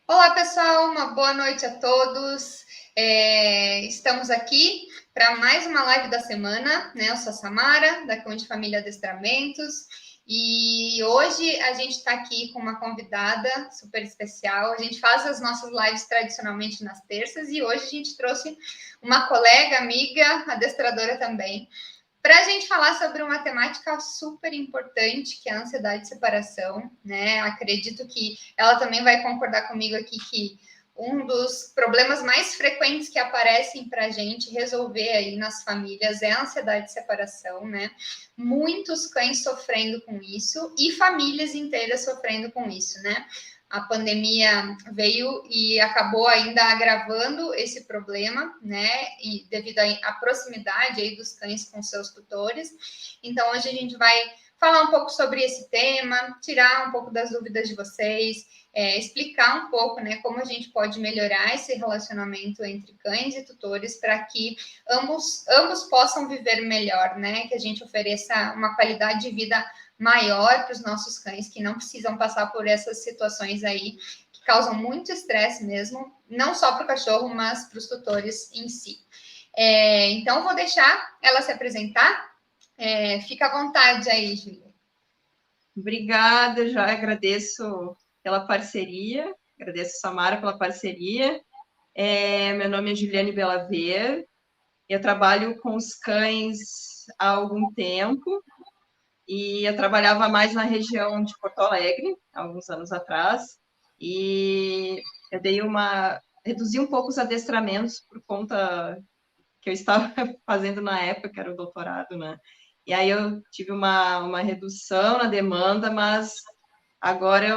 Olá, pessoal, uma boa noite a todos. Estamos aqui para mais uma live da semana, né? Eu sou a Samara, da Conde Família Adestramentos, e hoje a gente está aqui com uma convidada super especial. A gente faz as nossas lives tradicionalmente nas terças, e hoje a gente trouxe uma colega, amiga, adestradora também, para a gente falar sobre uma temática super importante, que é a ansiedade de separação, né? Acredito que ela também vai concordar comigo aqui que um dos problemas mais frequentes que aparecem para a gente resolver aí nas famílias é a ansiedade de separação, né? Muitos cães sofrendo com isso e famílias inteiras sofrendo com isso, né? A pandemia veio e acabou ainda agravando esse problema, né? E devido à proximidade aí dos cães com seus tutores. Então, hoje a gente vai falar um pouco sobre esse tema, tirar um pouco das dúvidas de vocês, explicar um pouco, né, como a gente pode melhorar esse relacionamento entre cães e tutores para que ambos possam viver melhor, né? Que a gente ofereça uma qualidade de vida maior para os nossos cães, que não precisam passar por essas situações aí que causam muito estresse mesmo, não só para o cachorro, mas para os tutores em si. Então, vou deixar ela se apresentar. Fica à vontade aí, Júlia. Obrigada, já agradeço pela parceria, agradeço a Samara pela parceria. Meu nome é Juliane Belaver, eu trabalho com os cães há algum tempo e eu trabalhava mais na região de Porto Alegre, há alguns anos atrás, e eu reduzi um pouco os adestramentos por conta que eu estava fazendo na época, que era o doutorado, né? E aí eu tive uma redução na demanda, mas agora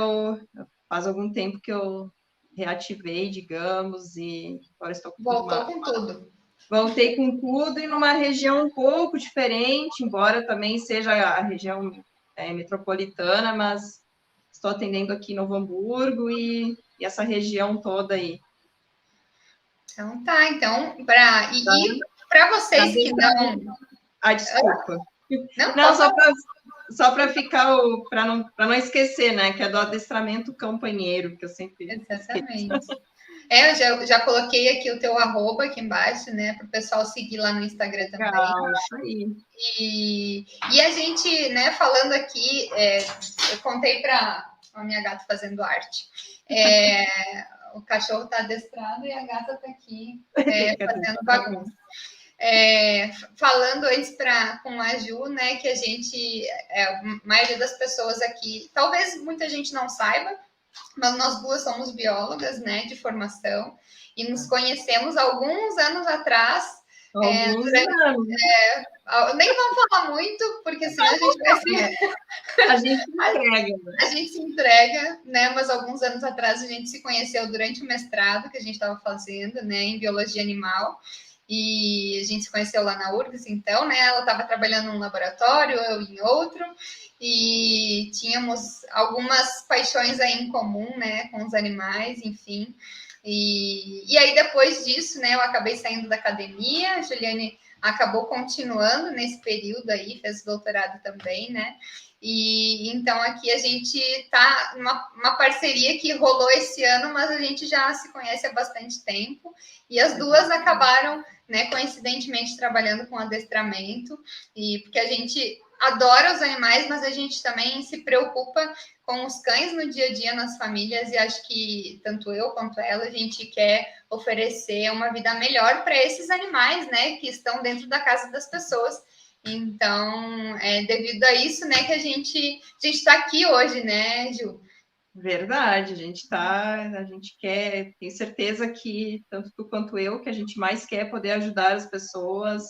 faz algum tempo que eu reativei, digamos, e agora estou com Voltou com tudo. voltei com tudo e numa região um pouco diferente, embora também seja a região metropolitana, mas estou atendendo aqui em Novo Hamburgo e essa região toda aí. Então tá, então, para vocês que não. Desculpa. Não, Não, pode falar. só para ficar, para não esquecer, né, que é do adestramento campanheiro, que eu sempre esqueço. Exatamente. Eu já coloquei aqui o teu arroba aqui embaixo, né, para o pessoal seguir lá no Instagram também. Legal, isso aí. E a gente, né, falando aqui, eu contei para a minha gata fazendo arte. O cachorro está adestrado e a gata está aqui fazendo bagunça. Falando antes com a Ju, né, que a maioria das pessoas aqui, talvez muita gente não saiba, mas nós duas somos biólogas, né, de formação, e nos conhecemos alguns anos atrás. Alguns anos. Nem vamos falar muito, porque senão a gente vai se. A gente se entrega. A gente se entrega, né? Mas alguns anos atrás a gente se conheceu durante o mestrado que a gente estava fazendo, né, em biologia animal. E a gente se conheceu lá na URGS, então, né? Ela estava trabalhando num laboratório, eu em outro, e tínhamos algumas paixões aí em comum, né? Com os animais, enfim. E aí, depois disso, né, eu acabei saindo da academia, a Juliane acabou continuando nesse período aí, fez doutorado também, né? E então aqui a gente está numa parceria que rolou esse ano, mas a gente já se conhece há bastante tempo, e as duas acabaram, né, coincidentemente trabalhando com adestramento, e porque a gente adora os animais, mas a gente também se preocupa com os cães no dia a dia nas famílias, e acho que tanto eu quanto ela, a gente quer oferecer uma vida melhor para esses animais, né, que estão dentro da casa das pessoas. Então, devido a isso, né, que a gente está aqui hoje, né, Ju? Verdade, a gente quer, tenho certeza que, tanto tu quanto eu, que a gente mais quer poder ajudar as pessoas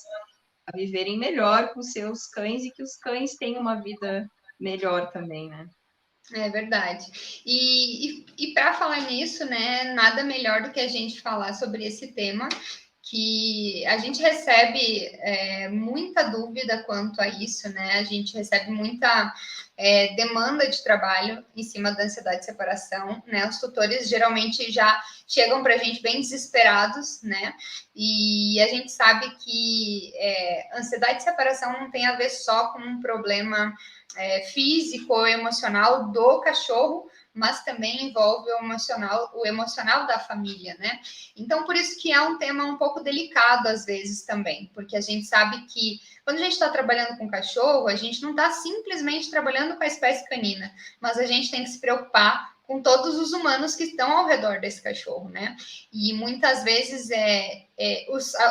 a viverem melhor com seus cães e que os cães tenham uma vida melhor também, né? É verdade. E para falar nisso, né, nada melhor do que a gente falar sobre esse tema, que a gente recebe muita dúvida quanto a isso, né? A gente recebe muita demanda de trabalho em cima da ansiedade de separação, né? Os tutores geralmente já chegam para a gente bem desesperados, né? E a gente sabe que ansiedade de separação não tem a ver só com um problema físico ou emocional do cachorro, mas também envolve o emocional da família, né? Então, por isso que é um tema um pouco delicado às vezes também, porque a gente sabe que quando a gente está trabalhando com cachorro, a gente não está simplesmente trabalhando com a espécie canina, mas a gente tem que se preocupar com todos os humanos que estão ao redor desse cachorro, né? E muitas vezes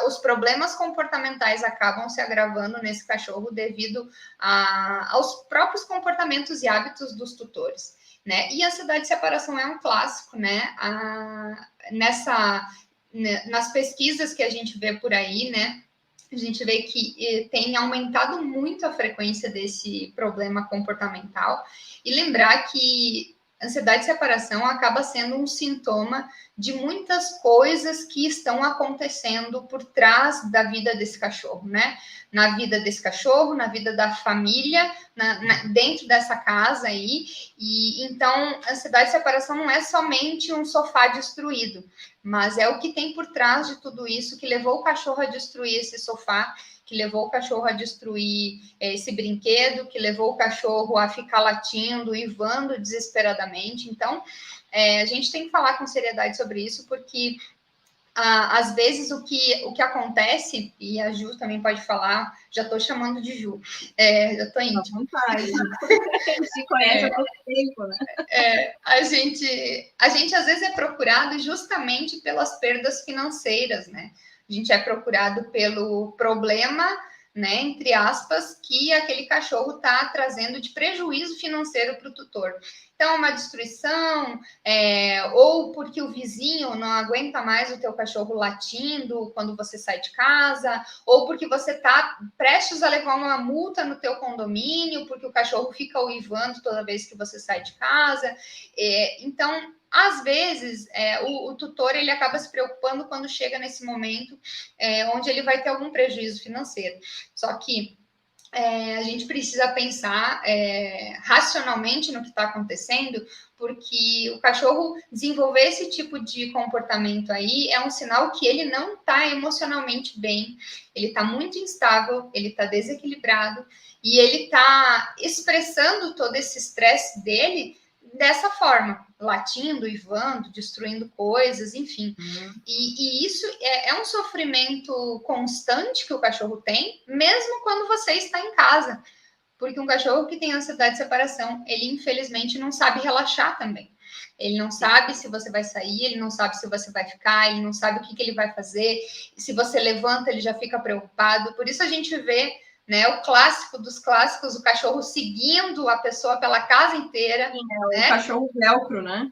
os problemas comportamentais acabam se agravando nesse cachorro devido aos próprios comportamentos e hábitos dos tutores, né? E a ansiedade de separação é um clássico, né? Nas pesquisas que a gente vê por aí, né? A gente vê que tem aumentado muito a frequência desse problema comportamental. E lembrar que ansiedade de separação acaba sendo um sintoma de muitas coisas que estão acontecendo por trás da vida desse cachorro, né? Na vida desse cachorro, na vida da família, dentro dessa casa aí. E então, ansiedade de separação não é somente um sofá destruído, mas é o que tem por trás de tudo isso que levou o cachorro a destruir esse sofá, que levou o cachorro a destruir esse brinquedo, que levou o cachorro a ficar latindo, uivando desesperadamente. Então, a gente tem que falar com seriedade sobre isso, porque às vezes o que acontece, e a Ju também pode falar, já estou chamando de Ju, já estou íntima. A gente se conhece há pouco tempo, né? A gente às vezes é procurado justamente pelas perdas financeiras, né? A gente é procurado pelo problema, né, entre aspas, que aquele cachorro está trazendo de prejuízo financeiro para o tutor. Então, uma destruição, ou porque o vizinho não aguenta mais o teu cachorro latindo quando você sai de casa, ou porque você está prestes a levar uma multa no teu condomínio, porque o cachorro fica uivando toda vez que você sai de casa. Então, às vezes, o tutor ele acaba se preocupando quando chega nesse momento onde ele vai ter algum prejuízo financeiro. Só que a gente precisa pensar racionalmente no que está acontecendo, porque o cachorro desenvolver esse tipo de comportamento aí é um sinal que ele não está emocionalmente bem, ele está muito instável, ele está desequilibrado e ele está expressando todo esse estresse dele dessa forma, latindo, uivando, destruindo coisas, enfim. E isso é um sofrimento constante que o cachorro tem, mesmo quando você está em casa. Porque um cachorro que tem ansiedade de separação, ele infelizmente não sabe relaxar também. Ele não sabe se você vai sair, ele não sabe se você vai ficar, ele não sabe o que ele vai fazer. Se você levanta, ele já fica preocupado. Por isso a gente vê, né, o clássico dos clássicos, o cachorro seguindo a pessoa pela casa inteira. Né? O cachorro velcro, né?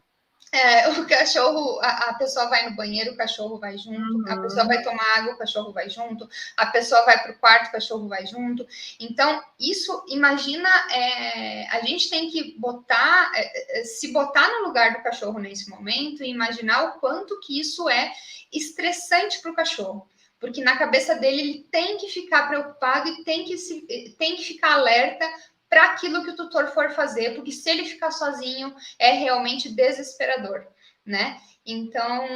O cachorro, a pessoa vai no banheiro, o cachorro vai junto, a pessoa vai tomar água, o cachorro vai junto, a pessoa vai para o quarto, o cachorro vai junto. Então, isso, imagina, a gente tem que se botar no lugar do cachorro nesse momento e imaginar o quanto que isso é estressante para o cachorro. Porque na cabeça dele ele tem que ficar preocupado e tem que ficar alerta para aquilo que o tutor for fazer, porque se ele ficar sozinho é realmente desesperador, né? Então,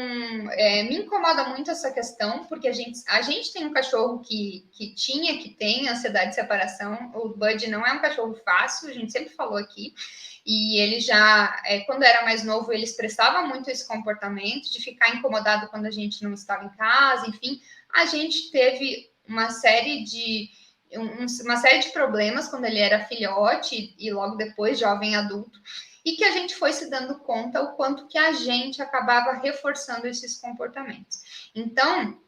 me incomoda muito essa questão, porque a gente tem um cachorro que tem ansiedade de separação. O Bud não é um cachorro fácil, a gente sempre falou aqui. E ele já, quando era mais novo, ele expressava muito esse comportamento de ficar incomodado quando a gente não estava em casa. Enfim, a gente teve uma série de problemas quando ele era filhote e logo depois jovem adulto, e que a gente foi se dando conta o quanto que a gente acabava reforçando esses comportamentos. Então,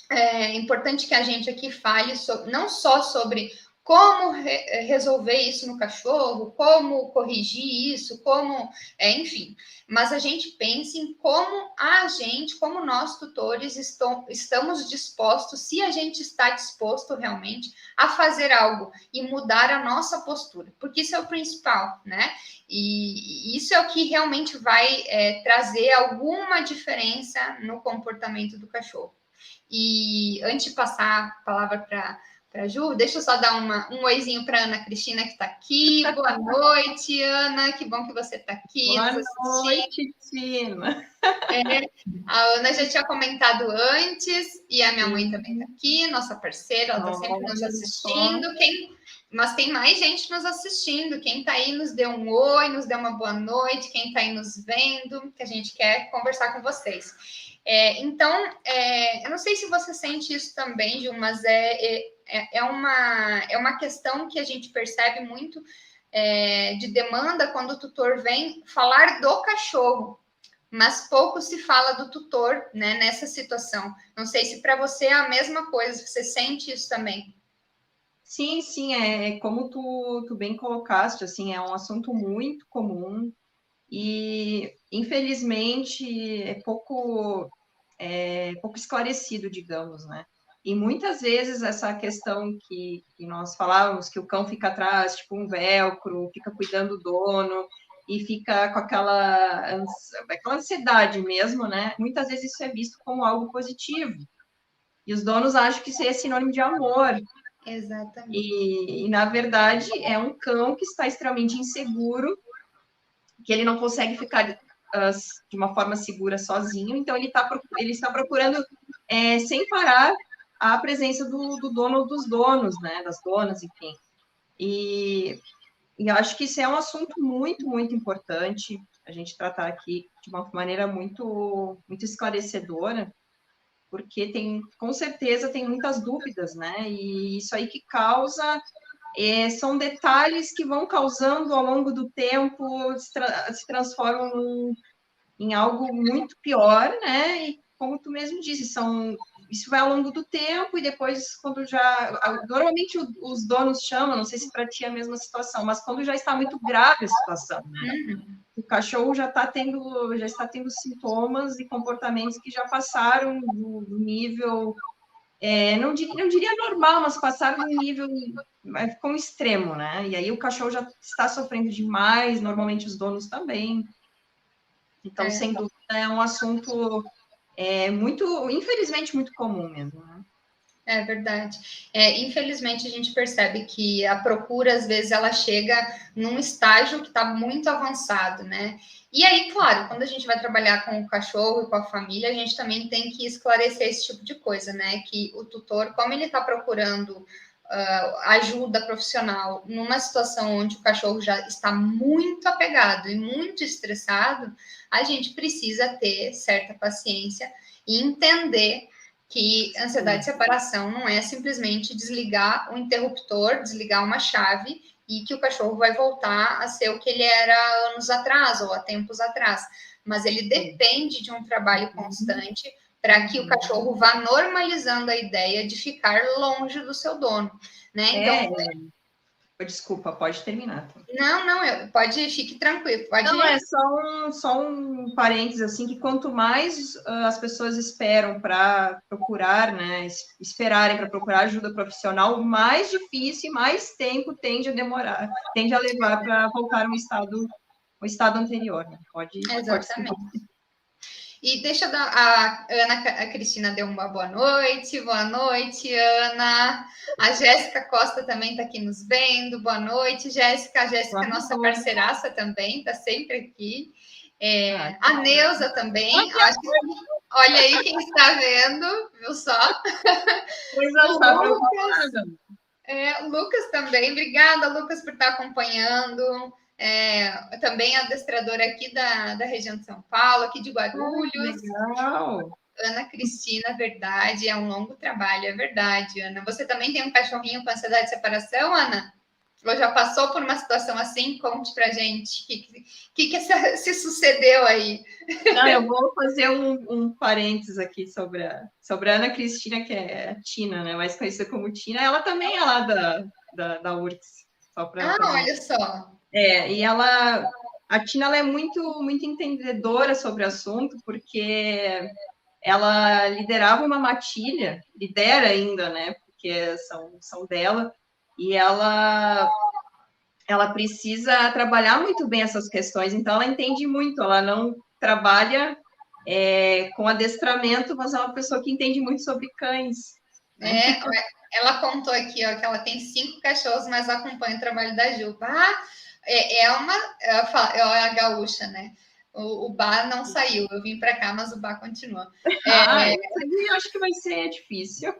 é importante que a gente aqui fale não só sobre como resolver isso no cachorro, como corrigir isso, enfim, mas a gente pense em como nós tutores estamos dispostos, se a gente está disposto realmente a fazer algo e mudar a nossa postura, porque isso é o principal, né? E isso é o que realmente vai trazer alguma diferença no comportamento do cachorro. E antes de passar a palavra para Ju, deixa eu só dar um oizinho para Ana Cristina, que está aqui. Boa noite, Ana. Que bom que você está aqui. Boa noite, Tina. A Ana já tinha comentado antes, e a minha mãe também está aqui, nossa parceira, ela está sempre nos assistindo. mas tem mais gente nos assistindo. Quem está aí nos dê um oi, nos dê uma boa noite. Quem está aí nos vendo, que a gente quer conversar com vocês. Então, eu não sei se você sente isso também, Gil, mas é uma questão que a gente percebe muito de demanda quando o tutor vem falar do cachorro, mas pouco se fala do tutor, né, nessa situação. Não sei se para você é a mesma coisa, você sente isso também. Sim, sim, como tu bem colocaste, assim, é um assunto muito comum e, infelizmente, pouco esclarecido, digamos, né? E muitas vezes essa questão que nós falávamos, que o cão fica atrás, tipo um velcro, fica cuidando do dono e fica com aquela ansiedade mesmo, né? Muitas vezes isso é visto como algo positivo. E os donos acham que isso é sinônimo de amor. Exatamente. E, na verdade, é um cão que está extremamente inseguro, que ele não consegue ficar de uma forma segura sozinho, então ele está procurando, sem parar, a presença do dono ou dos donos, né, das donas, enfim. E acho que isso é um assunto muito, muito importante a gente tratar aqui de uma maneira muito, muito esclarecedora, porque com certeza tem muitas dúvidas, né? E isso aí que causa são detalhes que vão causando ao longo do tempo, se transformam em algo muito pior, né? E como tu mesmo disse, isso vai ao longo do tempo e depois, quando já. Normalmente os donos chamam, não sei se para ti é a mesma situação, mas quando já está muito grave a situação, né? Uhum. O cachorro já está tendo sintomas e comportamentos que já passaram do nível. Não diria normal, mas passaram de um nível ficou um extremo, né? E aí o cachorro já está sofrendo demais, normalmente os donos também. Então, sem dúvida, é um assunto infelizmente, muito comum mesmo, né? É verdade. Infelizmente, a gente percebe que a procura, às vezes, ela chega num estágio que está muito avançado, né? E aí, claro, quando a gente vai trabalhar com o cachorro e com a família, a gente também tem que esclarecer esse tipo de coisa, né? Que o tutor, como ele está procurando ajuda profissional numa situação onde o cachorro já está muito apegado e muito estressado, a gente precisa ter certa paciência e entender que ansiedade de separação não é simplesmente desligar o interruptor, desligar uma chave e que o cachorro vai voltar a ser o que ele era anos atrás ou há tempos atrás. Mas ele depende de um trabalho constante para que o cachorro vá normalizando a ideia de ficar longe do seu dono, né? Então, desculpa, pode terminar. Pode, fique tranquilo, pode. Não, é só um parênteses, assim, que quanto mais as pessoas esperam para procurar, né, esperarem para procurar ajuda profissional, mais difícil e mais tempo tende a demorar, tende a levar para voltar ao estado anterior, né? Pode Exatamente. E deixa eu dar. A Cristina deu uma boa noite. Boa noite, Ana. A Jéssica Costa também está aqui nos vendo. Boa noite, Jéssica. A Jéssica é nossa parceiraça também, está sempre aqui. A Neuza também. Olha aí quem está vendo, viu só? O Lucas também. Obrigada, Lucas, por estar acompanhando. Também adestradora aqui da região de São Paulo, aqui de Guarulhos. Legal. Ana Cristina, verdade, é um longo trabalho, é verdade, Ana. Você também tem um cachorrinho com ansiedade de separação, Ana? Ou já passou por uma situação assim? Conte pra gente. O que se sucedeu aí? Não, eu vou fazer um parênteses aqui sobre a Ana Cristina, que é a Tina, né? Mais conhecida como Tina. Ela também é lá da URGS. Olha só. E a Tina, ela é muito, muito entendedora sobre o assunto, porque ela liderava uma matilha, lidera ainda, né? Porque são dela, e ela precisa trabalhar muito bem essas questões, então ela entende muito, ela não trabalha com adestramento, mas é uma pessoa que entende muito sobre cães. Né? Ela contou aqui, ó, que ela tem 5 cachorros, mas acompanha o trabalho da Juba. É a gaúcha, né? O bar não saiu. Eu vim para cá, mas o bar continua. Eu acho que vai ser difícil.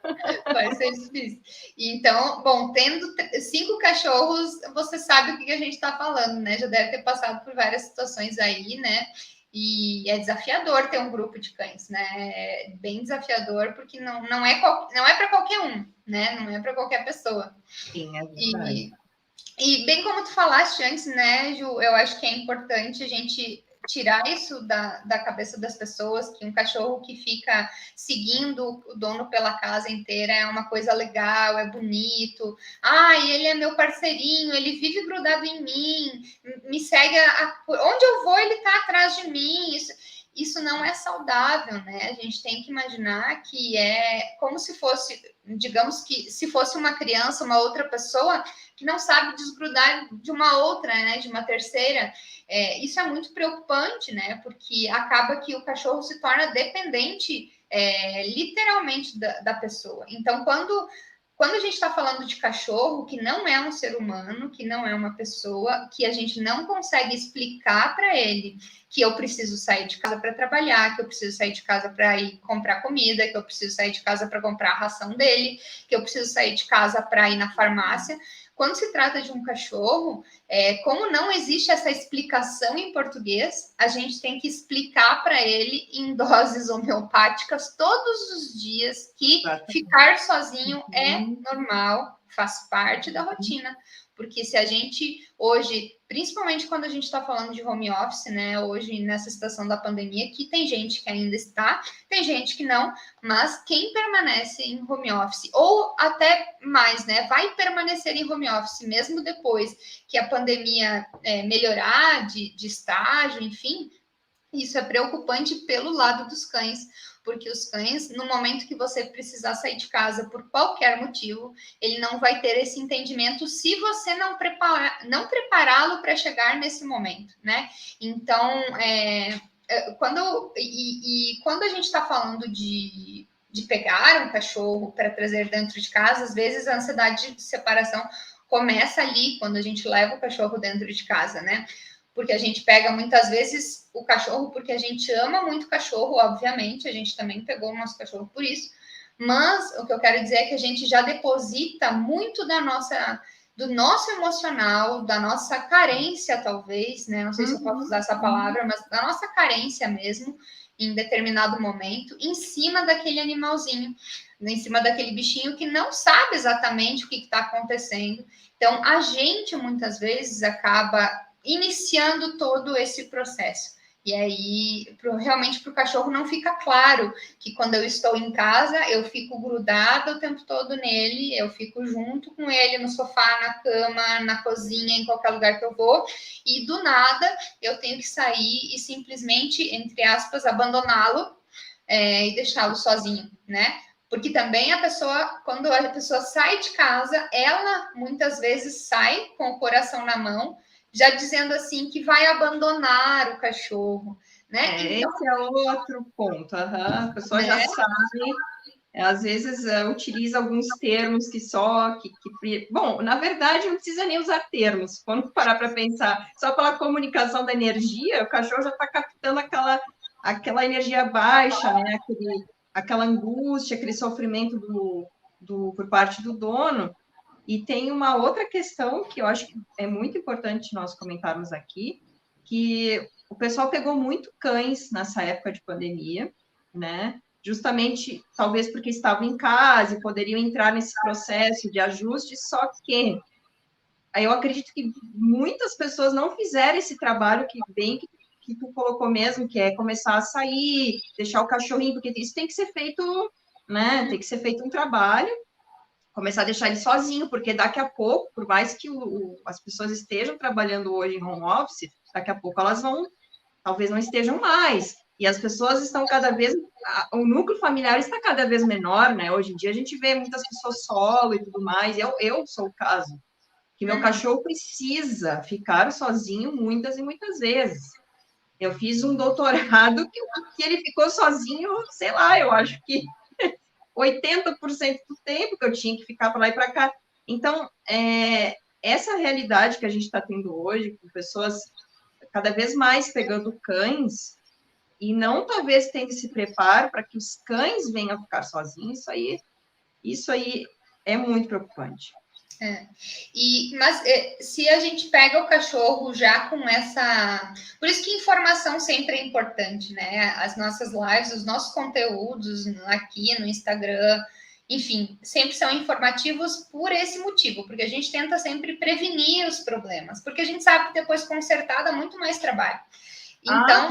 Vai ser difícil. Então, bom, tendo 5 cachorros, você sabe o que a gente está falando, né? Já deve ter passado por várias situações aí, né? E é desafiador ter um grupo de cães, né? É bem desafiador, porque não é para qualquer um, né? Não é para qualquer pessoa. Sim, é verdade. E bem como tu falaste antes, né, Ju, eu acho que é importante a gente tirar isso da cabeça das pessoas, que um cachorro que fica seguindo o dono pela casa inteira é uma coisa legal, é bonito. Ah, ele é meu parceirinho, ele vive grudado em mim, me segue onde eu vou, ele tá atrás de mim. Isso não é saudável, né? A gente tem que imaginar que é como se fosse, digamos que se fosse uma criança, uma outra pessoa que não sabe desgrudar de uma outra, né? De uma terceira. Isso é muito preocupante, né? Porque acaba que o cachorro se torna dependente, literalmente, da pessoa. Então, quando a gente está falando de cachorro, que não é um ser humano, que não é uma pessoa, que a gente não consegue explicar para ele que eu preciso sair de casa para trabalhar, que eu preciso sair de casa para ir comprar comida, que eu preciso sair de casa para comprar a ração dele, que eu preciso sair de casa para ir na farmácia. Quando se trata de um cachorro, como não existe essa explicação em português, a gente tem que explicar para ele em doses homeopáticas todos os dias que ficar sozinho é normal, faz parte da rotina. Porque se a gente hoje, principalmente quando a gente está falando de home office, né? Hoje, nessa situação da pandemia, que tem gente que ainda está, tem gente que não, mas quem permanece em home office, ou até mais, né? Vai permanecer em home office mesmo depois que a pandemia melhorar de estágio, enfim, isso é preocupante pelo lado dos cães, porque os cães, no momento que você precisar sair de casa por qualquer motivo, ele não vai ter esse entendimento se você não prepará-lo para chegar nesse momento, né? Então, quando a gente está falando de pegar um cachorro para trazer dentro de casa, às vezes a ansiedade de separação começa ali, quando a gente leva o cachorro dentro de casa, né? Porque a gente pega muitas vezes o cachorro porque a gente ama muito o cachorro, obviamente, a gente também pegou o nosso cachorro por isso, mas o que eu quero dizer é que a gente já deposita muito do nosso emocional, da nossa carência, talvez, né? Não sei se eu posso usar essa palavra, mas da nossa carência mesmo, em determinado momento, em cima daquele animalzinho, em cima daquele bichinho que não sabe exatamente o que está acontecendo. Então, a gente muitas vezes acaba iniciando todo esse processo. E aí, realmente, para o cachorro não fica claro que quando eu estou em casa, eu fico grudada o tempo todo nele, eu fico junto com ele no sofá, na cama, na cozinha, em qualquer lugar que eu vou, e do nada eu tenho que sair e simplesmente, entre aspas, abandoná-lo e deixá-lo sozinho, né? Porque também quando a pessoa sai de casa, ela muitas vezes sai com o coração na mão, já dizendo assim que vai abandonar o cachorro, né? Então, esse é outro ponto. A pessoa já sabe, às vezes utiliza alguns termos Bom, na verdade, não precisa nem usar termos. Quando parar para pensar, só pela comunicação da energia, o cachorro já está captando aquela energia baixa, né? Aquela angústia, aquele sofrimento por parte do dono. E tem uma outra questão que eu acho que é muito importante nós comentarmos aqui, que o pessoal pegou muito cães nessa época de pandemia, né? Justamente, talvez porque estavam em casa e poderiam entrar nesse processo de ajuste, só que aí eu acredito que muitas pessoas não fizeram esse trabalho que tu colocou mesmo, que é começar a sair, deixar o cachorrinho, porque isso tem que ser feito, né? Tem que ser feito um trabalho, começar a deixar ele sozinho, porque daqui a pouco, por mais que as pessoas estejam trabalhando hoje em home office, daqui a pouco elas talvez não estejam mais. E as pessoas estão o núcleo familiar está cada vez menor, né? Hoje em dia a gente vê muitas pessoas solo e tudo mais. Eu sou o caso, que meu cachorro precisa ficar sozinho muitas e muitas vezes. Eu fiz um doutorado que ele ficou sozinho, sei lá, eu acho que 80% do tempo que eu tinha que ficar para lá e para cá. Então, essa realidade que a gente está tendo hoje, com pessoas cada vez mais pegando cães e não talvez tendo esse preparo para que os cães venham ficar sozinhos, isso aí é muito preocupante. Mas se a gente pega o cachorro já com essa. Por isso que informação sempre é importante, né? As nossas lives, os nossos conteúdos aqui no Instagram, enfim, sempre são informativos por esse motivo, porque a gente tenta sempre prevenir os problemas, porque a gente sabe que depois consertar dá muito mais trabalho. Então,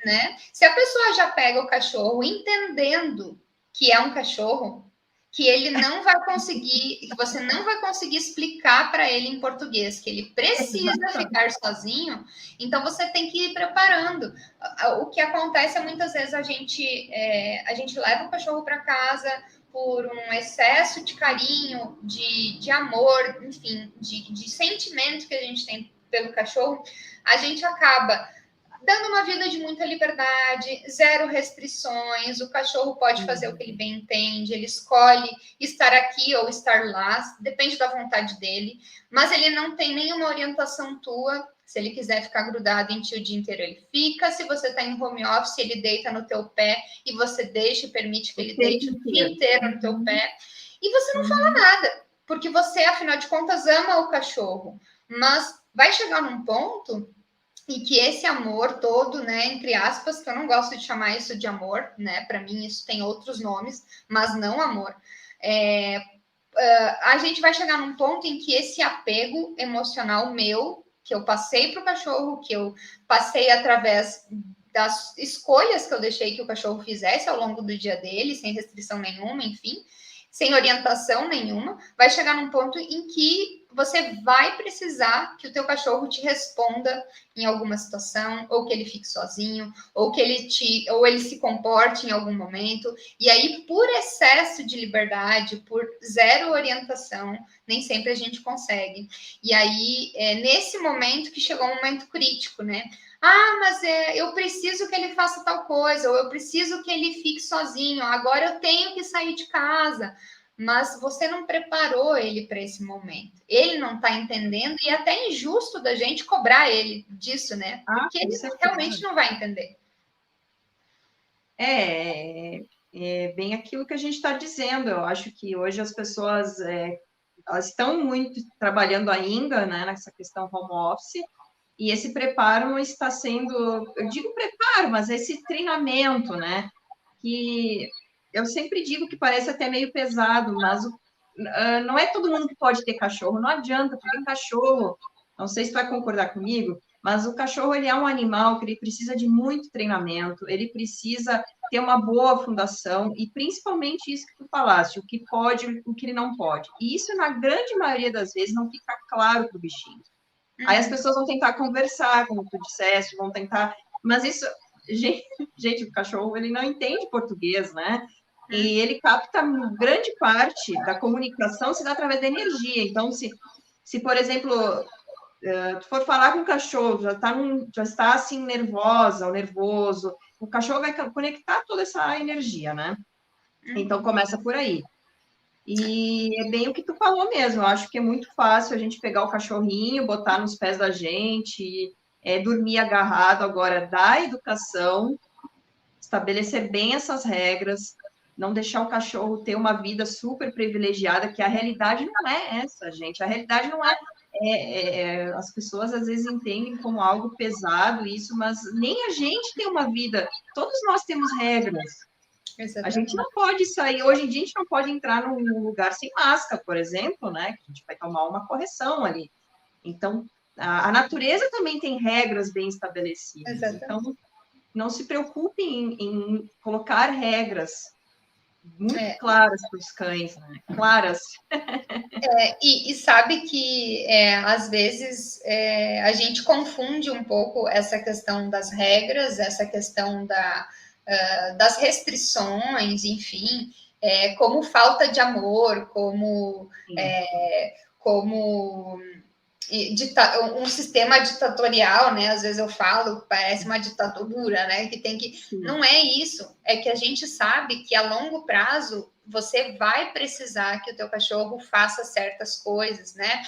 né? Se a pessoa já pega o cachorro entendendo que é um cachorro, que ele não vai conseguir, que você não vai conseguir explicar para ele em português, que ele precisa ficar sozinho, então você tem que ir preparando. O que acontece é muitas vezes a gente leva o cachorro para casa por um excesso de carinho, de amor, enfim, de sentimento que a gente tem pelo cachorro, a gente acaba dando uma vida de muita liberdade, zero restrições, o cachorro pode fazer o que ele bem entende, ele escolhe estar aqui ou estar lá, depende da vontade dele, mas ele não tem nenhuma orientação tua. Se ele quiser ficar grudado em ti o dia inteiro, ele fica. Se você está em home office, ele deita no teu pé e você deixa e permite que ele deite o dia inteiro no teu pé. E você não fala nada, porque você, afinal de contas, ama o cachorro. Mas vai chegar num ponto e que esse amor todo, né, entre aspas, que eu não gosto de chamar isso de amor, né, para mim isso tem outros nomes, mas não amor, a gente vai chegar num ponto em que esse apego emocional meu, que eu passei para o cachorro, que eu passei através das escolhas que eu deixei que o cachorro fizesse ao longo do dia dele, sem restrição nenhuma, enfim, sem orientação nenhuma, vai chegar num ponto em que você vai precisar que o teu cachorro te responda em alguma situação, ou que ele fique sozinho, ou que ele se comporte em algum momento. E aí, por excesso de liberdade, por zero orientação, nem sempre a gente consegue. E aí, é nesse momento que chegou um momento crítico, né? Mas eu preciso que ele faça tal coisa, ou eu preciso que ele fique sozinho, agora eu tenho que sair de casa. Mas você não preparou ele para esse momento. Ele não está entendendo, e é até injusto da gente cobrar ele disso, né? Porque ele realmente não vai entender. É bem aquilo que a gente está dizendo. Eu acho que hoje as pessoas elas estão muito trabalhando ainda, né, nessa questão home office, e esse preparo não está sendo, eu digo preparo, mas esse treinamento, né, que eu sempre digo que parece até meio pesado, mas não é todo mundo que pode ter cachorro, não adianta, porque cachorro, não sei se tu vai concordar comigo, mas o cachorro, ele é um animal que ele precisa de muito treinamento, ele precisa ter uma boa fundação, e principalmente isso que tu falaste, o que pode, o que ele não pode. E isso, na grande maioria das vezes, não fica claro para o bichinho. Aí as pessoas vão tentar conversar, como tu disseste, vão tentar... Mas isso... Gente, o cachorro, ele não entende português, né? E ele capta grande parte da comunicação se dá através da energia. Então, se por exemplo, tu for falar com o cachorro, já está assim nervosa ou nervoso, o cachorro vai conectar toda essa energia, né? Então, começa por aí. E é bem o que tu falou mesmo. Eu acho que é muito fácil a gente pegar o cachorrinho, botar nos pés da gente, dormir agarrado. Agora, da educação, estabelecer bem essas regras, não deixar o cachorro ter uma vida super privilegiada, que a realidade não é essa, gente. A realidade não as pessoas às vezes entendem como algo pesado isso, mas nem a gente tem uma vida. Todos nós temos regras. Exatamente. A gente não pode sair, hoje em dia a gente não pode entrar num lugar sem máscara, por exemplo, né? Que a gente vai tomar uma correção ali. Então, a natureza também tem regras bem estabelecidas. Exatamente. Então, não se preocupem em colocar regras muito claras para os cães, né? Claras. E sabe que, às vezes, a gente confunde um pouco essa questão das regras, essa questão das restrições, enfim, como falta de amor, como um sistema ditatorial, né? Às vezes eu falo, parece uma ditadura, né? Que tem que... Sim. Não é isso. É que a gente sabe que a longo prazo você vai precisar que o teu cachorro faça certas coisas, né?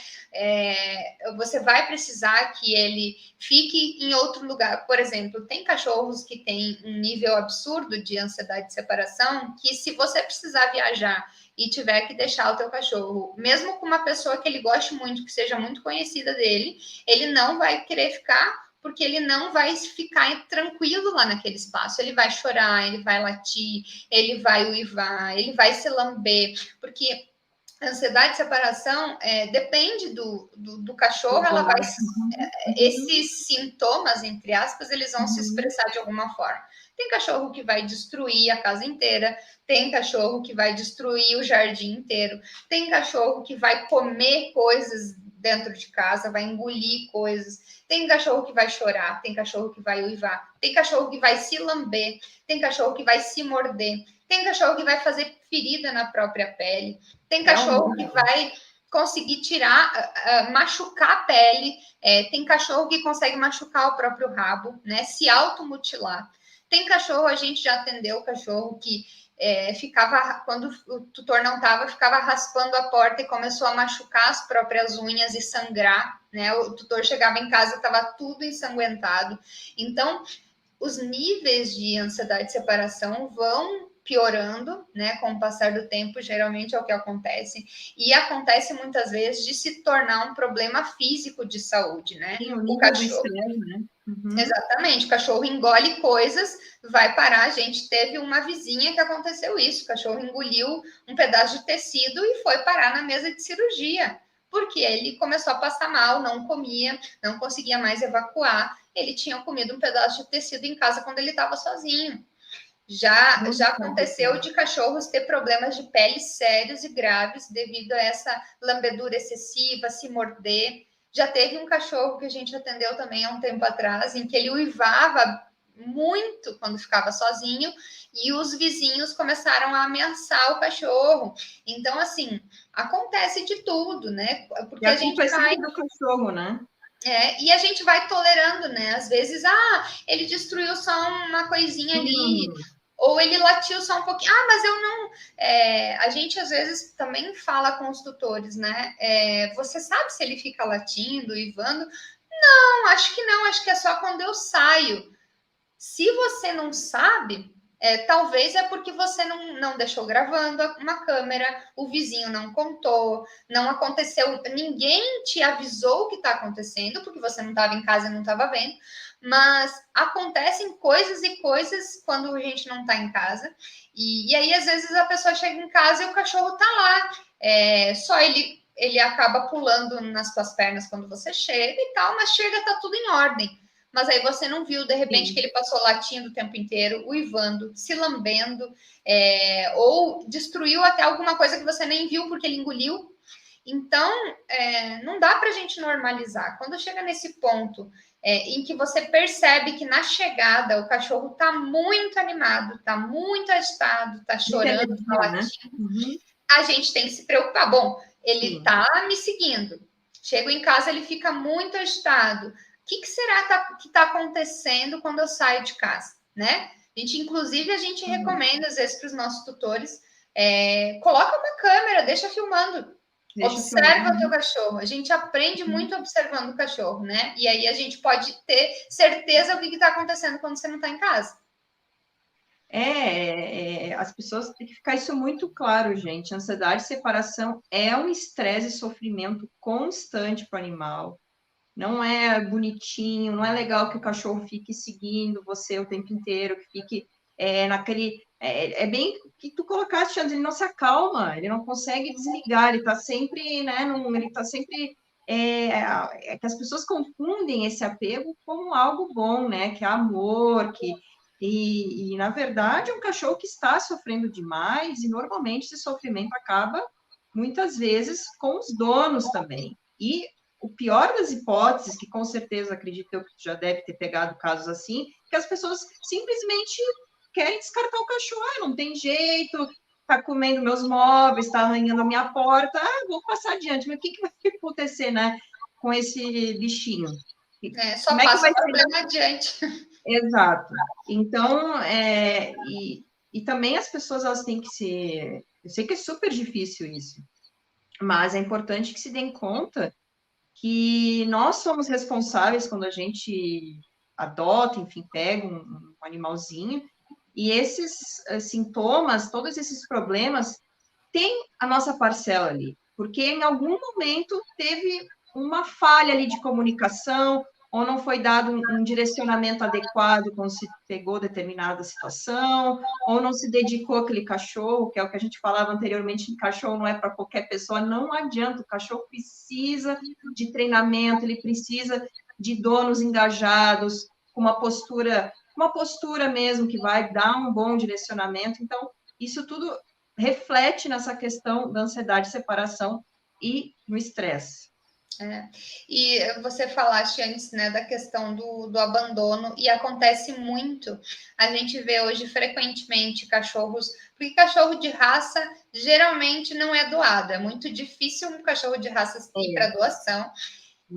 Você vai precisar que ele fique em outro lugar. Por exemplo, tem cachorros que têm um nível absurdo de ansiedade de separação, que se você precisar viajar e tiver que deixar o teu cachorro, mesmo com uma pessoa que ele goste muito, que seja muito conhecida dele, ele não vai querer ficar, porque ele não vai ficar tranquilo lá naquele espaço. Ele vai chorar, ele vai latir, ele vai uivar, ele vai se lamber, porque a ansiedade de separação depende do cachorro, ela vai. Esses sintomas, entre aspas, eles vão se expressar de alguma forma. Tem cachorro que vai destruir a casa inteira, tem cachorro que vai destruir o jardim inteiro, tem cachorro que vai comer coisas dentro de casa, vai engolir coisas, tem cachorro que vai chorar, tem cachorro que vai uivar, tem cachorro que vai se lamber, tem cachorro que vai se morder, tem cachorro que vai fazer ferida na própria pele, tem cachorro que vai conseguir tirar, machucar a pele, tem cachorro que consegue machucar o próprio rabo, né? Se automutilar. Tem cachorro, a gente já atendeu cachorro que ficava, quando o tutor não estava, ficava raspando a porta e começou a machucar as próprias unhas e sangrar, né? O tutor chegava em casa, estava tudo ensanguentado. Então, os níveis de ansiedade de separação vão piorando, né, com o passar do tempo, geralmente é o que acontece, e acontece muitas vezes de se tornar um problema físico de saúde, né? Sim, o cachorro, né? Exatamente, o cachorro engole coisas, vai parar. A gente teve uma vizinha que aconteceu isso, o cachorro engoliu um pedaço de tecido e foi parar na mesa de cirurgia, porque ele começou a passar mal, não comia, não conseguia mais evacuar, ele tinha comido um pedaço de tecido em casa quando ele estava sozinho. Já aconteceu de cachorros ter problemas de pele sérios e graves devido a essa lambedura excessiva, se morder. Já teve um cachorro que a gente atendeu também há um tempo atrás, em que ele uivava muito quando ficava sozinho e os vizinhos começaram a ameaçar o cachorro. Então, assim, acontece de tudo, né? Porque a gente vai do cachorro, né? E a gente vai tolerando, né? Às vezes, ele destruiu só uma coisinha ali, ou ele latiu só um pouquinho. Mas eu não. A gente às vezes também fala com os tutores, né? Você sabe se ele fica latindo, uivando? Não, acho que não, acho que é só quando eu saio. Se você não sabe, talvez é porque você não deixou gravando uma câmera, o vizinho não contou, não aconteceu, ninguém te avisou o que está acontecendo, porque você não estava em casa e não estava vendo, mas acontecem coisas e coisas quando a gente não está em casa, e aí às vezes a pessoa chega em casa e o cachorro está lá, só ele acaba pulando nas suas pernas quando você chega e tal, mas chega, tá tudo em ordem. Mas aí você não viu, de repente, que ele passou latindo o tempo inteiro, uivando, se lambendo, ou destruiu até alguma coisa que você nem viu porque ele engoliu. Então, não dá para a gente normalizar. Quando chega nesse ponto em que você percebe que na chegada o cachorro está muito animado, está muito agitado, está chorando, está latindo, a gente tem que se preocupar. Bom, ele está me seguindo. Chego em casa, ele fica muito agitado. O que será que está acontecendo quando eu saio de casa, né? Inclusive, a gente recomenda, às vezes, para os nossos tutores, coloca uma câmera, deixa filmando, observa o teu cachorro. A gente aprende muito observando o cachorro, né? E aí a gente pode ter certeza do que está acontecendo quando você não está em casa. As pessoas têm que ficar isso muito claro, gente. Ansiedade e separação é um estresse e sofrimento constante para o animal. Não é bonitinho, não é legal que o cachorro fique seguindo você o tempo inteiro, que fique naquele... É bem que tu colocaste antes, ele não se acalma, ele não consegue desligar, ele está sempre, né, ele está sempre... que as pessoas confundem esse apego como algo bom, né, que é amor, e na verdade, é um cachorro que está sofrendo demais, e normalmente esse sofrimento acaba, muitas vezes, com os donos também. E o pior das hipóteses, que com certeza acredito eu que já deve ter pegado casos assim, que as pessoas simplesmente querem descartar o cachorro, não tem jeito, tá comendo meus móveis, está arranhando a minha porta, vou passar adiante, mas o que vai acontecer, né, com esse bichinho? Só passa o problema adiante. Exato. Então, e também as pessoas elas têm que Eu sei que é super difícil isso, mas é importante que se deem conta que nós somos responsáveis quando a gente adota, enfim, pega um animalzinho, e esses sintomas, todos esses problemas, têm a nossa parcela ali, porque em algum momento teve uma falha ali de comunicação, ou não foi dado um direcionamento adequado quando se pegou determinada situação, ou não se dedicou àquele cachorro, que é o que a gente falava anteriormente, que cachorro não é para qualquer pessoa, não adianta, o cachorro precisa de treinamento, ele precisa de donos engajados, com uma postura mesmo que vai dar um bom direcionamento. Então, isso tudo reflete nessa questão da ansiedade de separação e no estresse. E você falaste antes, né, da questão do abandono, e acontece muito. A gente vê hoje frequentemente cachorros, porque cachorro de raça geralmente não é doado, é muito difícil um cachorro de raça ir para doação.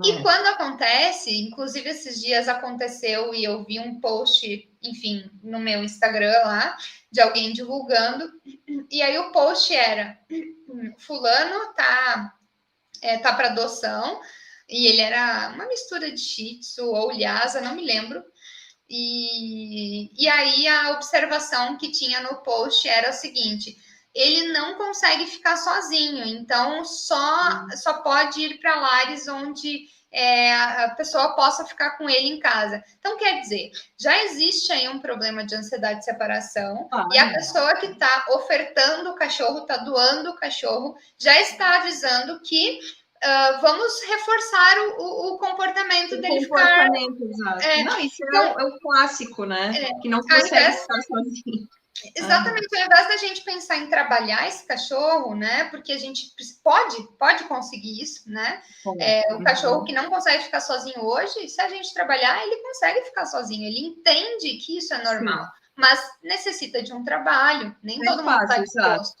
E quando acontece, inclusive esses dias aconteceu e eu vi um post, enfim, no meu Instagram lá, de alguém divulgando, e aí o post era: fulano tá para adoção, e ele era uma mistura de Shih Tzu ou Lhasa, não me lembro. E aí a observação que tinha no post era o seguinte: ele não consegue ficar sozinho, então só pode ir para lares onde a pessoa possa ficar com ele em casa. Então, quer dizer, já existe aí um problema de ansiedade de separação, e a pessoa que está ofertando o cachorro, está doando o cachorro, já está avisando que vamos reforçar o comportamento dele comportamento, ficar... Exato. Não, isso então, é o clássico, né? Que não consegue ficar sozinho. Exatamente, ao invés da gente pensar em trabalhar esse cachorro, né? Porque a gente pode conseguir isso, né? O cachorro que não consegue ficar sozinho hoje, se a gente trabalhar, ele consegue ficar sozinho, ele entende que isso é normal. Sim. Mas necessita de um trabalho, nem não todo mundo está disposto.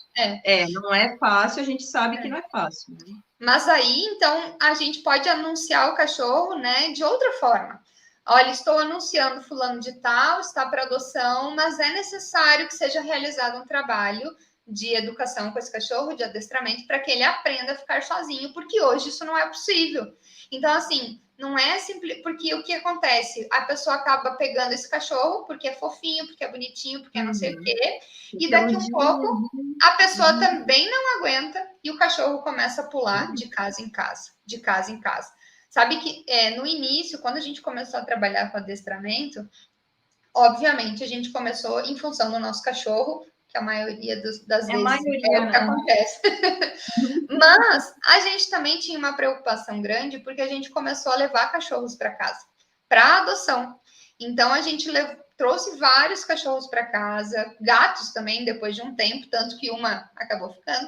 Não é fácil, a gente sabe que não é fácil. Né? Mas aí, então, a gente pode anunciar o cachorro, né, de outra forma. Olha, estou anunciando fulano de tal, está para adoção, mas é necessário que seja realizado um trabalho de educação com esse cachorro, de adestramento, para que ele aprenda a ficar sozinho, porque hoje isso não é possível. Então, assim, não é simples, porque o que acontece? A pessoa acaba pegando esse cachorro porque é fofinho, porque é bonitinho, porque é não sei o quê, e daqui um pouco a pessoa também não aguenta e o cachorro começa a pular de casa em casa, de casa em casa. Sabe que no início, quando a gente começou a trabalhar com adestramento, obviamente a gente começou em função do nosso cachorro, que a maioria das vezes é o que acontece. Mas a gente também tinha uma preocupação grande porque a gente começou a levar cachorros para casa, para adoção. Então a gente trouxe vários cachorros para casa, gatos também, depois de um tempo, tanto que uma acabou ficando.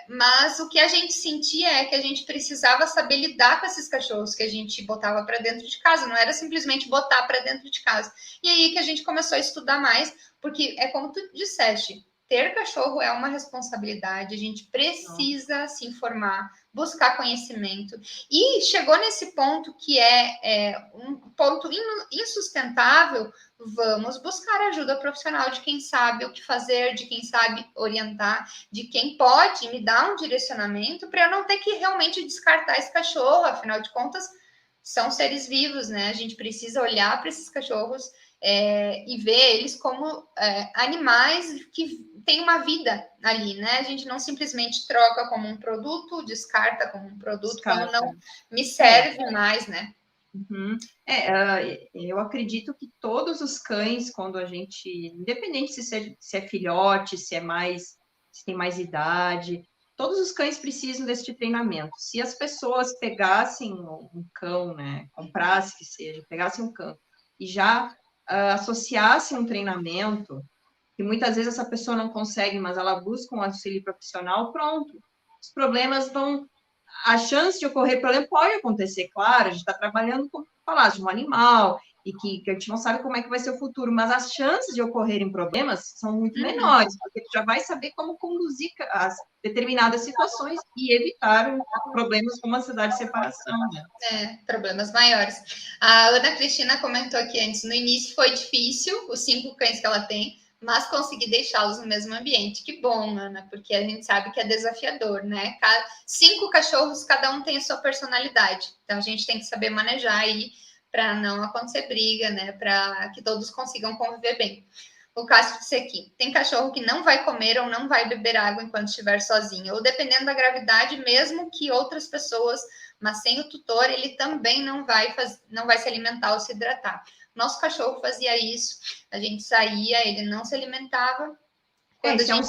Mas o que a gente sentia é que a gente precisava saber lidar com esses cachorros que a gente botava para dentro de casa, não era simplesmente botar para dentro de casa. E aí que a gente começou a estudar mais, porque é como tu disseste, ter cachorro é uma responsabilidade, a gente precisa se informar, buscar conhecimento. E chegou nesse ponto que é um ponto insustentável, vamos buscar ajuda profissional de quem sabe o que fazer, de quem sabe orientar, de quem pode me dar um direcionamento para eu não ter que realmente descartar esse cachorro, afinal de contas, são seres vivos, né? A gente precisa olhar para esses cachorros e ver eles como animais que têm uma vida ali, né? A gente não simplesmente troca como um produto, descarta como um produto, quando não me serve mais, né? Uhum. Eu acredito que todos os cães, quando a gente, independente se é filhote, se tem mais idade, todos os cães precisam desse treinamento. Se as pessoas pegassem um cão, né, comprassem que seja, pegassem um cão e já associassem um treinamento, que muitas vezes essa pessoa não consegue, mas ela busca um auxílio profissional, pronto. Os problemas vão... A chance de ocorrer problema pode acontecer, claro, a gente está trabalhando, como falaste, de um animal, e que a gente não sabe como é que vai ser o futuro, mas as chances de ocorrerem problemas são muito menores, porque tu já vai saber como conduzir as determinadas situações e evitar problemas como ansiedade de separação, né? Problemas maiores. A Ana Cristina comentou aqui antes, no início foi difícil, os 5 cães que ela tem, mas consegui deixá-los no mesmo ambiente. Que bom, Ana, porque a gente sabe que é desafiador, né? 5 cachorros, cada um tem a sua personalidade. Então, a gente tem que saber manejar aí para não acontecer briga, né? Para que todos consigam conviver bem. O Cássio disse aqui, tem cachorro que não vai comer ou não vai beber água enquanto estiver sozinho, ou dependendo da gravidade, mesmo que outras pessoas, mas sem o tutor, ele também não vai se alimentar ou se hidratar. Nosso cachorro fazia isso, a gente saía, ele não se alimentava. Quando a gente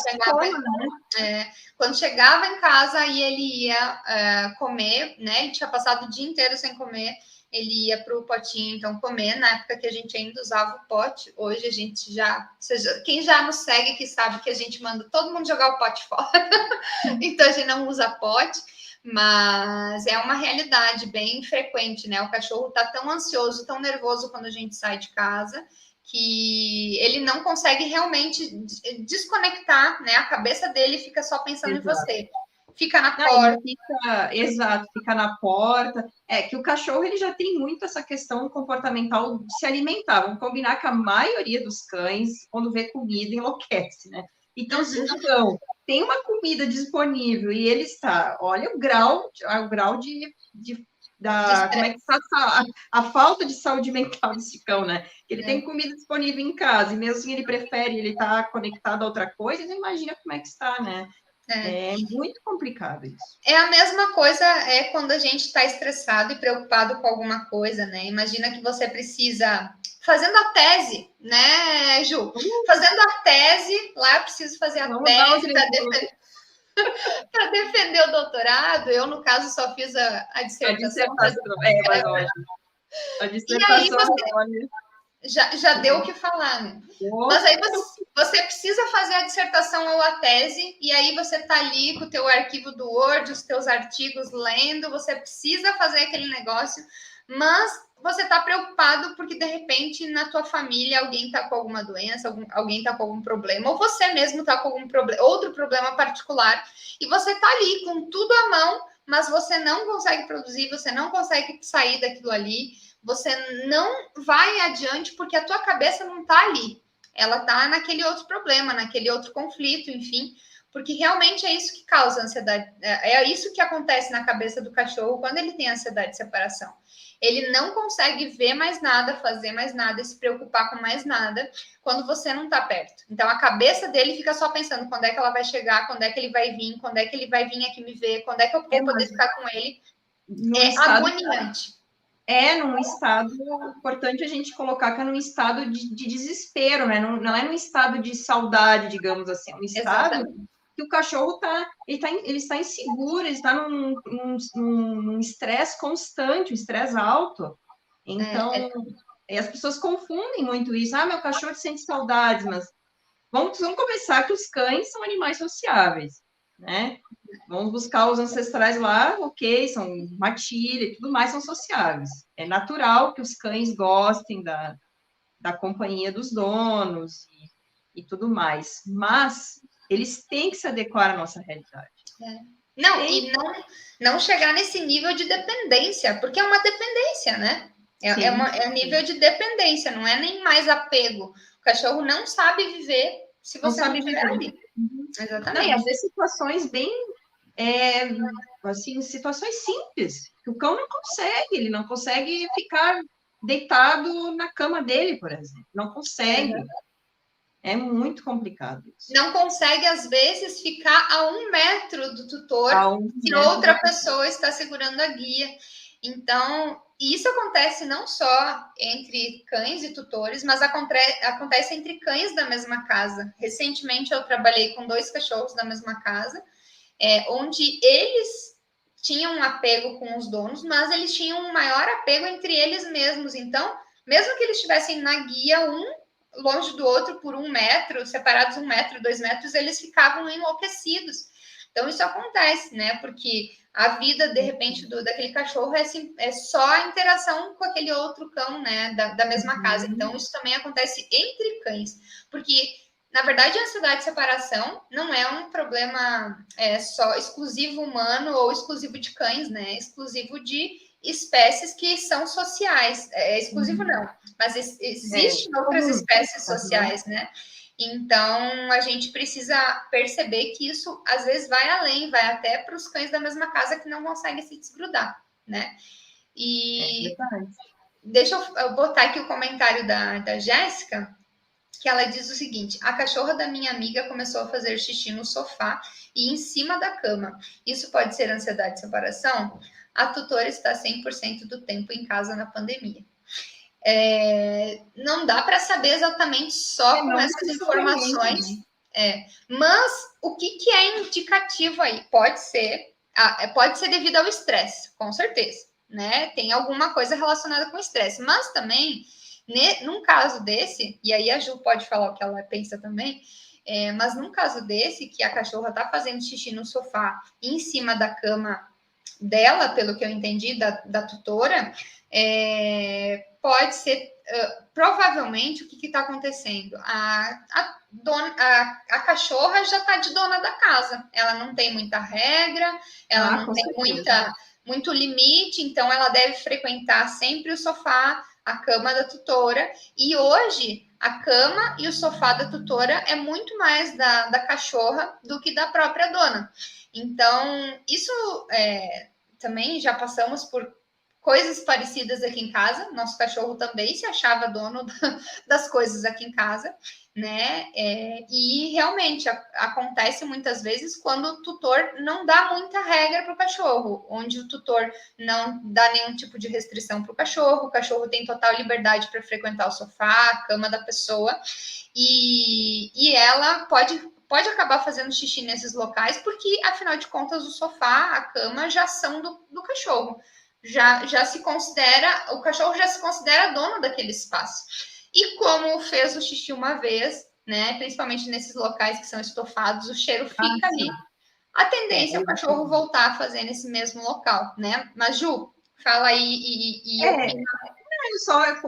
quando chegava em casa, aí ele ia comer, né? Ele tinha passado o dia inteiro sem comer, ele ia para o potinho, então, comer. Na época que a gente ainda usava o pote, hoje a gente quem já nos segue que sabe que a gente manda todo mundo jogar o pote fora, então a gente não usa pote. Mas é uma realidade bem frequente, né? O cachorro tá tão ansioso, tão nervoso quando a gente sai de casa, que ele não consegue realmente desconectar, né? A cabeça dele fica só pensando em você. Fica na porta. Fica na porta. É que o cachorro ele já tem muito essa questão comportamental de se alimentar. Vamos combinar que a maioria dos cães, quando vê comida, enlouquece, né? Então, se o cão tem uma comida disponível e ele está, olha o grau como é que está a falta de saúde mental desse cão, né? Ele tem comida disponível em casa e mesmo assim ele prefere, ele está conectado a outra coisa, então imagina como é que está, né? É muito complicado isso. É a mesma coisa quando a gente está estressado e preocupado com alguma coisa, né? Imagina que você precisa fazendo a tese, né, Ju? Fazendo a tese, lá eu preciso fazer a tese para defender o doutorado. Eu, no caso, só fiz a dissertação. A dissertação, já deu o que falar, né? Mas aí você precisa fazer a dissertação ou a tese, e aí você está ali com o teu arquivo do Word, os teus artigos lendo, você precisa fazer aquele negócio, mas você está preocupado porque, de repente, na tua família, alguém está com alguma doença, alguém está com algum problema, ou você mesmo está com outro problema particular, e você está ali com tudo à mão, mas você não consegue produzir, você não consegue sair daquilo ali, você não vai adiante porque a tua cabeça não está ali. Ela está naquele outro problema, naquele outro conflito, enfim, porque realmente é isso que causa ansiedade. É isso que acontece na cabeça do cachorro quando ele tem ansiedade de separação. Ele não consegue ver mais nada, fazer mais nada, se preocupar com mais nada quando você não está perto. Então a cabeça dele fica só pensando quando é que ela vai chegar, quando é que ele vai vir, quando é que ele vai vir aqui me ver, quando é que eu vou poder ficar com ele. É agoniante. Num estado importante a gente colocar que é num estado de desespero, né? Não é num estado de saudade, digamos assim, é um estado que o cachorro ele está inseguro, ele está num estresse constante, um estresse alto. Então, as pessoas confundem muito isso. Meu cachorro sente saudades, mas vamos começar que os cães são animais sociáveis, né? Vamos buscar os ancestrais lá, ok, são matilha e tudo mais, são sociáveis. É natural que os cães gostem da companhia dos donos e tudo mais, mas eles têm que se adequar à nossa realidade. Não chegar nesse nível de dependência, porque é uma dependência, né? É um nível de dependência, não é nem mais apego. O cachorro não sabe viver se você não estiver ali. Exatamente. Não, e às vezes situações bem situações simples, que o cão não consegue, ele não consegue ficar deitado na cama dele, por exemplo, não consegue. É muito complicado isso. Não consegue, às vezes, ficar a 1 metro do tutor se outra pessoa está segurando a guia. Então, isso acontece não só entre cães e tutores, mas acontece entre cães da mesma casa. Recentemente, eu trabalhei com 2 cachorros da mesma casa, onde eles tinham um apego com os donos, mas eles tinham um maior apego entre eles mesmos. Então, mesmo que eles estivessem na guia, longe do outro por 1 metro, separados 1 metro, 2 metros, eles ficavam enlouquecidos. Então, isso acontece, né? Porque a vida, de repente, daquele cachorro é só a interação com aquele outro cão, né? Da mesma casa. Então, isso também acontece entre cães. Porque, na verdade, a ansiedade de separação não é um problema só exclusivo humano ou exclusivo de cães, né? É exclusivo de espécies que são sociais. Exclusivo não, mas existem outras espécies sociais, né? Então, a gente precisa perceber que isso, às vezes, vai além, vai até para os cães da mesma casa que não conseguem se desgrudar, né? E deixa eu botar aqui o comentário da Jéssica, que ela diz o seguinte: a cachorra da minha amiga começou a fazer xixi no sofá e em cima da cama. Isso pode ser ansiedade de separação? A tutora está 100% do tempo em casa na pandemia. Não dá para saber exatamente só com essas informações, mas o que é indicativo aí? Pode ser devido ao estresse, com certeza, né? Tem alguma coisa relacionada com estresse, mas também, num caso desse, e aí a Ju pode falar o que ela pensa também, mas num caso desse, que a cachorra tá fazendo xixi no sofá em cima da cama dela, pelo que eu entendi, da tutora, pode ser, provavelmente, o que está acontecendo? A cachorra já está de dona da casa, ela não tem muita regra, ela não tem muito limite, então ela deve frequentar sempre o sofá, a cama da tutora, e hoje a cama e o sofá da tutora é muito mais da cachorra do que da própria dona. Então, isso também já passamos por coisas parecidas aqui em casa. Nosso cachorro também se achava dono das coisas aqui em casa, né? E realmente acontece muitas vezes quando o tutor não dá muita regra para o cachorro, onde o tutor não dá nenhum tipo de restrição para o cachorro tem total liberdade para frequentar o sofá, a cama da pessoa, e ela pode acabar fazendo xixi nesses locais, porque, afinal de contas, o sofá, a cama já são do cachorro. Já se considera, o cachorro já se considera dono daquele espaço. E como fez o xixi uma vez, né, principalmente nesses locais que são estofados, o cheiro fica ali. A tendência é o cachorro voltar a fazer nesse mesmo local, né? Mas, Ju, fala aí e opina.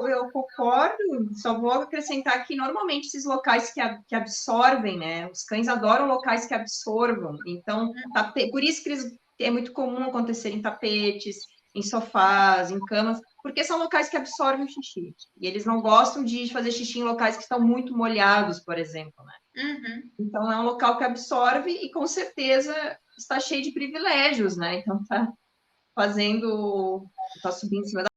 Eu concordo, só vou acrescentar que normalmente esses locais que absorvem, né? Os cães adoram locais que absorvam. Então, por isso que é muito comum acontecer em tapetes, em sofás, em camas, porque são locais que absorvem o xixi. E eles não gostam de fazer xixi em locais que estão muito molhados, por exemplo, né? Uhum. Então, é um local que absorve e, com certeza, está cheio de privilégios, né? Então, está subindo em cima da